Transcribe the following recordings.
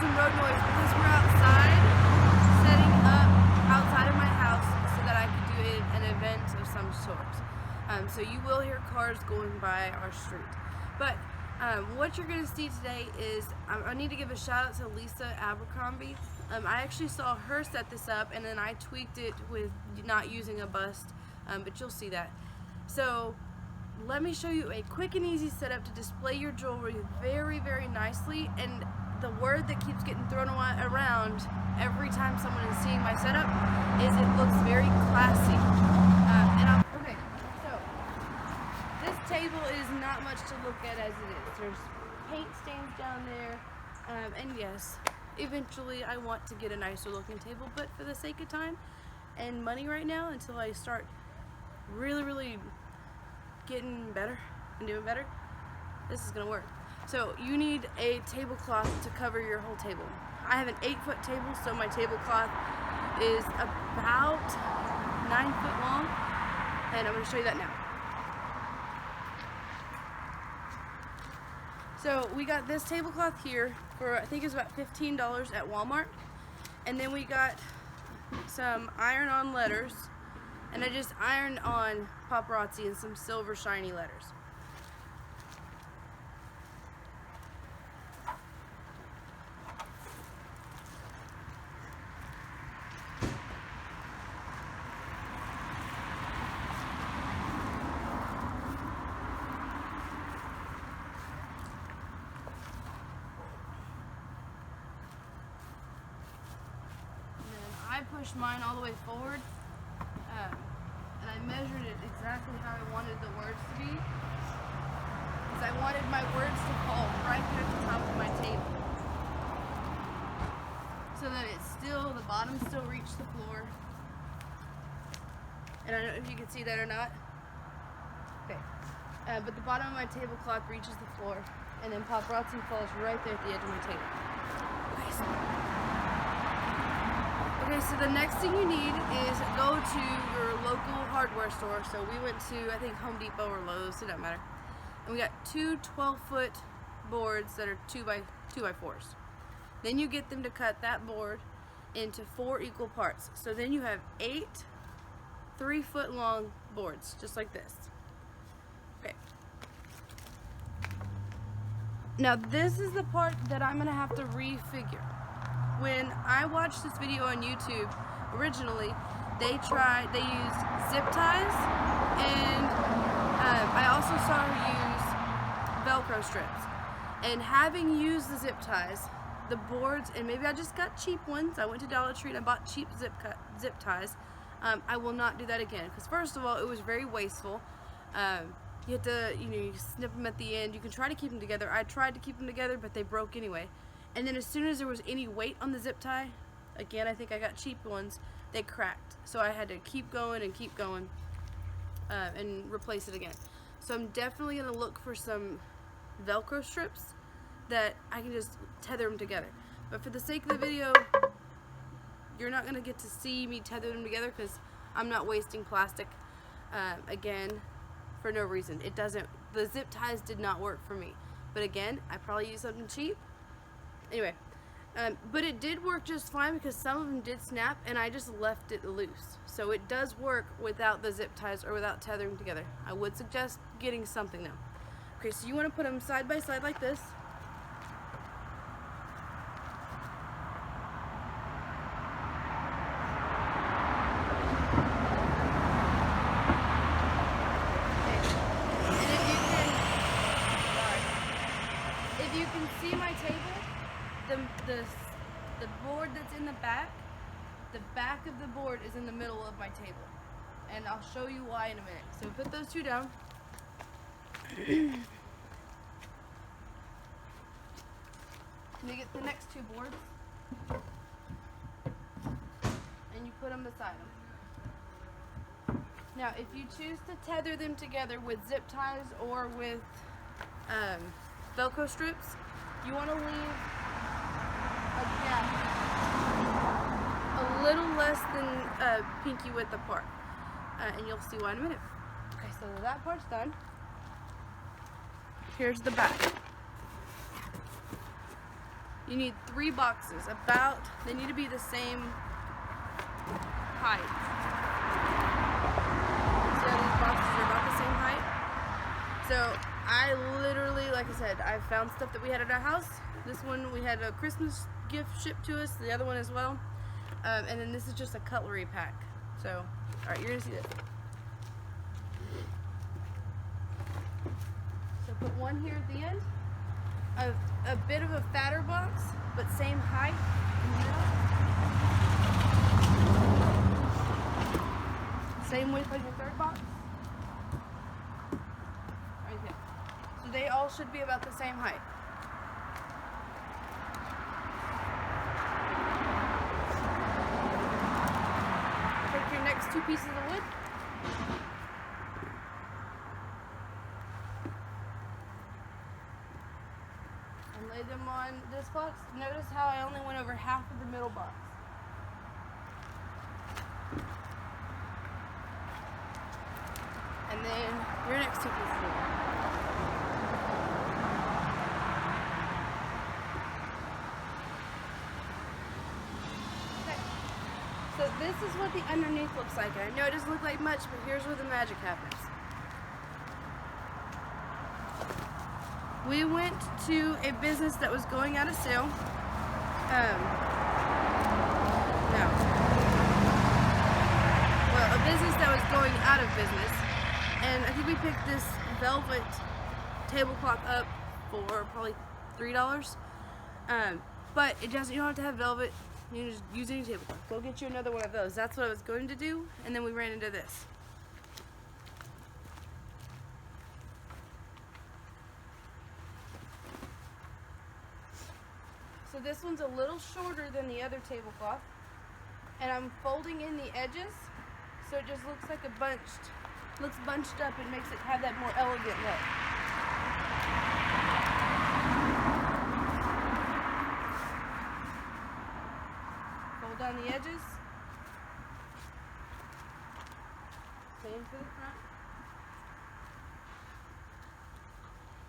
some road noise because we're outside, setting up outside of my house so that I could do an event of some sort. So you will hear cars going by our street. But what you're going to see today is, I need to give a shout out to Lisa Abercrombie. I actually saw her set this up, and then I tweaked it with not using a bust, but you'll see that. So let me show you a quick and easy setup to display your jewelry very, very nicely. And the word that keeps getting thrown around every time someone is seeing my setup is it looks very classy. Okay, so this table is not much to look at as it is. There's paint stains down there, and yes, eventually I want to get a nicer looking table, but for the sake of time and money right now, until I start really getting better and doing better, this is gonna work. So you need a tablecloth to cover your whole table. I have an 8-foot table, so my tablecloth is about 9 foot long, and I'm gonna show you that now. So we got this tablecloth here for, I think it was about $15 at Walmart, and then we got some iron-on letters, and I just ironed on Paparazzi and some silver shiny letters. I pushed mine all the way forward, and I measured it exactly how I wanted the words to be, because I wanted my words to fall right there at the top of my table, so that it's still, the bottom still reached the floor. And I don't know if you can see that or not. Okay, but the bottom of my tablecloth reaches the floor, and then Paparazzi falls right there at the edge of my table. Okay, so the next thing you need is go to your local hardware store. So we went to, I think, Home Depot or Lowe's, it doesn't matter. And we got two 12-foot boards that are 2x4s. Then you get them to cut that board into 4 equal parts. So then you have 8 3-foot long boards, just like this. Okay. Now this is the part that I'm gonna have to refigure. When I watched this video on YouTube originally, they used zip ties, and I also saw her use Velcro strips. And having used the zip ties, the boards, and maybe I just got cheap ones, I went to Dollar Tree and I bought cheap zip ties, I will not do that again, because first of all, it was very wasteful. You have to, you snip them at the end. You can try to keep them together. I tried to keep them together, but they broke anyway. And then as soon as there was any weight on the zip tie, again, I think I got cheap ones, they cracked. So I had to keep going and replace it again. So I'm definitely gonna look for some Velcro strips that I can just tether them together. But for the sake of the video, you're not gonna get to see me tether them together because I'm not wasting plastic again for no reason. The zip ties did not work for me. But again, I probably used something cheap. Anyway, but it did work just fine because some of them did snap and I just left it loose. So it does work without the zip ties or without tethering together. I would suggest getting something though. Okay, so you want to put them side by side like this. If you can see my table, the board that's in the back of the board is in the middle of my table. And I'll show you why in a minute. So put those two down. And you get the next 2 boards. And you put them beside them. Now if you choose to tether them together with zip ties or with Velcro strips, you want to leave a gap a little less than pinky width apart, and you'll see why in a minute. Okay, so that part's done. Here's the back. You need 3 boxes. They need to be the same height. So these boxes are about the same height. So I literally, like I said, I found stuff that we had at our house. This one we had a Christmas gift shipped to us, the other one as well. And then this is just a cutlery pack. So, alright, you're gonna see this. So put one here at the end. A bit of a fatter box, but same height in the middle. Same width as your third box. Right there. So they all should be about the same height. Take your next 2 pieces of wood. And lay them on this box. Notice how I only went over half of the middle box. And then your next 2 pieces of wood. Okay. So this is what the underneath looks like. I know it doesn't look like much, but here's where the magic happens. We went to a business that was going out of sale. A business that was going out of business. And I think we picked this velvet tablecloth up for probably $3. But it doesn't, you don't have to have velvet. You can just use any tablecloth. Go get you another one of those. That's what I was going to do. And then we ran into this. So this one's a little shorter than the other tablecloth, and I'm folding in the edges so it just looks like looks bunched up and makes it have that more elegant look. Fold down the edges. Same for the front.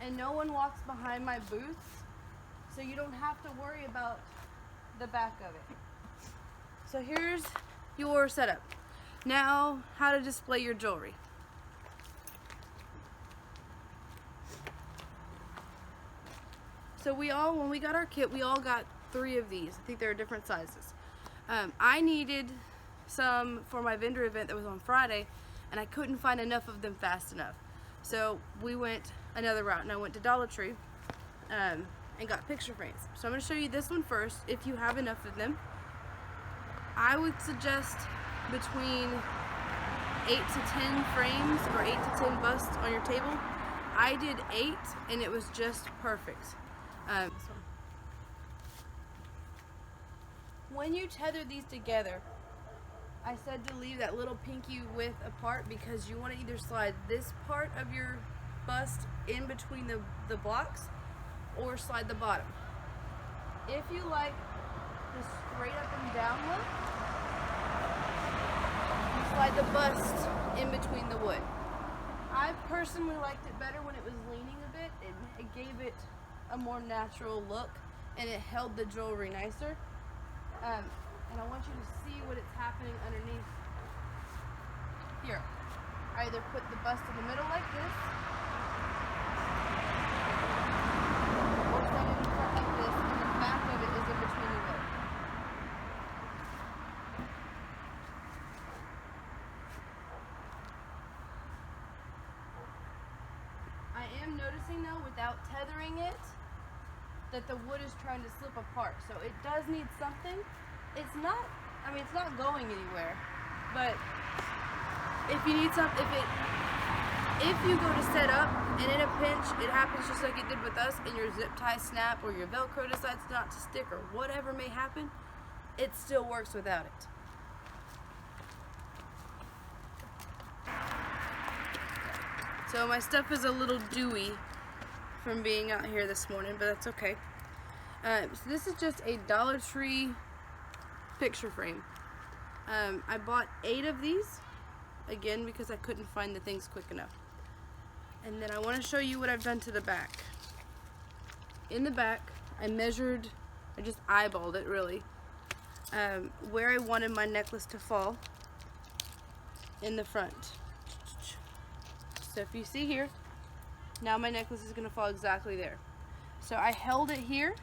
And no one walks behind my booths, so you don't have to worry about the back of it. So here's your setup. Now, how to display your jewelry. So when we got our kit, we all got 3 of these. I think there are different sizes. I needed some for my vendor event that was on Friday, and I couldn't find enough of them fast enough. So we went another route, and I went to Dollar Tree and got picture frames. So I'm going to show you this one first, if you have enough of them. I would suggest between 8 to 10 frames or 8 to 10 busts on your table. I did 8, and it was just perfect. When you tether these together, I said to leave that little pinky width apart because you want to either slide this part of your bust in between the blocks or slide the bottom. If you like the straight up and down look, you slide the bust in between the wood. I personally liked it better when it was leaning a bit. It gave it a more natural look and it held the jewelry nicer. And I want you to see what is happening underneath here. I either put the bust in the middle like this, or stand it in front like this, and the back of it is in between the wood. I am noticing though, without tethering it, that the wood is trying to slip apart. So it does need something. It's not going anywhere, but if you need something, if you go to set up and in a pinch it happens just like it did with us and your zip tie snap or your Velcro decides not to stick or whatever may happen, it still works without it. So my stuff is a little dewy from being out here this morning, but that's okay. So this is just a Dollar Tree picture frame. I bought 8 of these, again because I couldn't find the things quick enough. And then I want to show you what I've done to the back. In the back, I measured I just eyeballed it really, where I wanted my necklace to fall in the front. So if you see here, now my necklace is going to fall exactly there. So I held it here,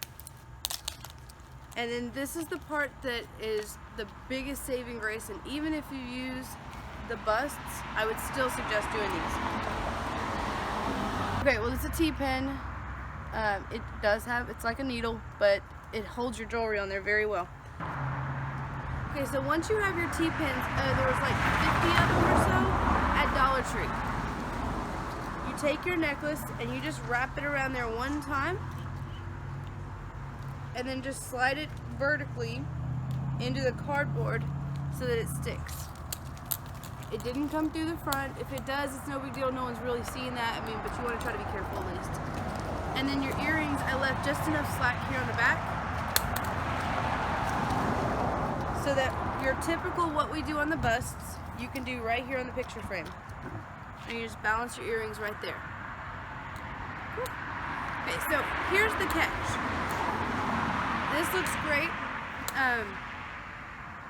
and then this is the part that is the biggest saving grace, and even if you use the busts, I would still suggest doing these. Okay, well, it's a T-pin. It does have, it's like a needle, but it holds your jewelry on there very well. Okay, so once you have your T-pins, there was like 50 of them or so at Dollar Tree. You take your necklace and you just wrap it around there one time, and then just slide it vertically into the cardboard so that it sticks. It didn't come through the front. If it does, it's no big deal. No one's really seeing that. I mean, but you want to try to be careful at least. And then your earrings, I left just enough slack here on the back so that your typical what we do on the busts, you can do right here on the picture frame. And you just balance your earrings right there. Okay, so here's the catch. This looks great.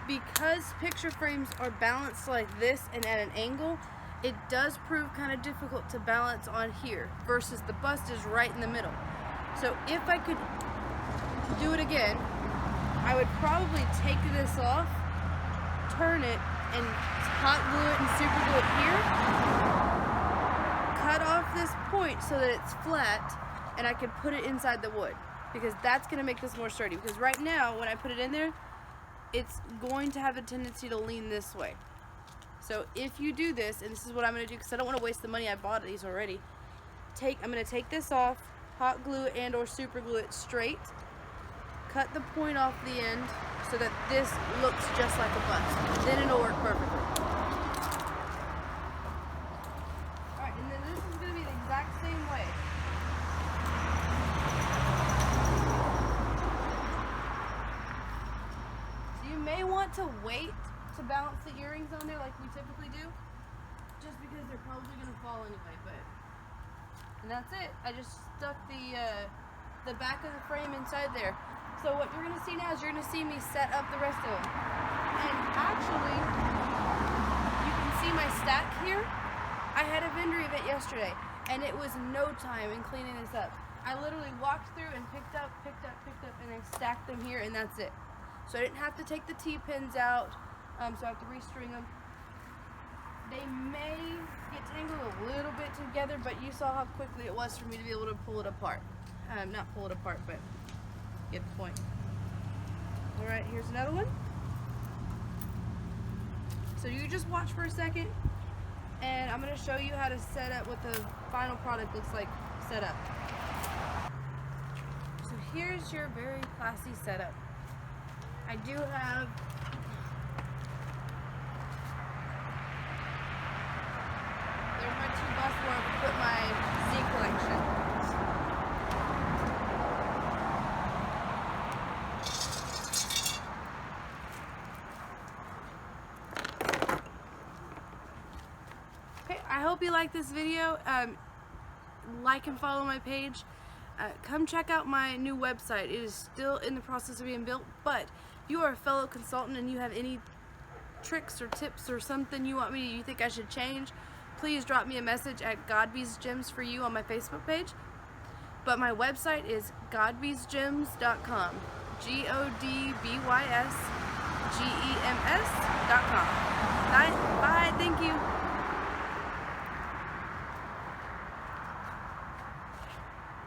Because picture frames are balanced like this and at an angle, it does prove kind of difficult to balance on here versus the bust is right in the middle. So if I could do it again, I would probably take this off, turn it, and hot glue it and super glue it here. Cut off this point so that it's flat, and I could put it inside the wood, because that's going to make this more sturdy. Because right now, when I put it in there, it's going to have a tendency to lean this way. So if you do this, and this is what I'm going to do because I don't want to waste the money, I bought these already. I'm going to take this off, hot glue it and or super glue it straight, cut the point off the end so that this looks just like a bust. Then it'll work perfectly. Alright, and then this is going to be the exact same way. So you may want to wait to balance the earrings on there like we typically do, just because they're probably going to fall anyway. And that's it. I just stuck the back of the frame inside there. So what you're going to see now is you're going to see me set up the rest of them. And actually, you can see my stack here. I had a vendor event yesterday, and it was no time in cleaning this up. I literally walked through and picked up, and then stacked them here, and that's it. So I didn't have to take the T-pins out. So I have to restring them. They may get tangled a little bit together, but you saw how quickly it was for me to be able to pull it apart. Not pull it apart, but get the point. Alright, here's another one. So you just watch for a second, and I'm going to show you how to set up what the final product looks like set up. So here's your very classy setup. I do have my two busts where I would put my Z collection. Okay, I hope you like this video. Like and follow my page. Come check out my new website. It is still in the process of being built, but if you are a fellow consultant and you have any tricks or tips or something you think I should change, please drop me a message at Godby's Gems for You on my Facebook page. But my website is godbysgems.com. GODBYSGEMS.com. Bye. Thank you.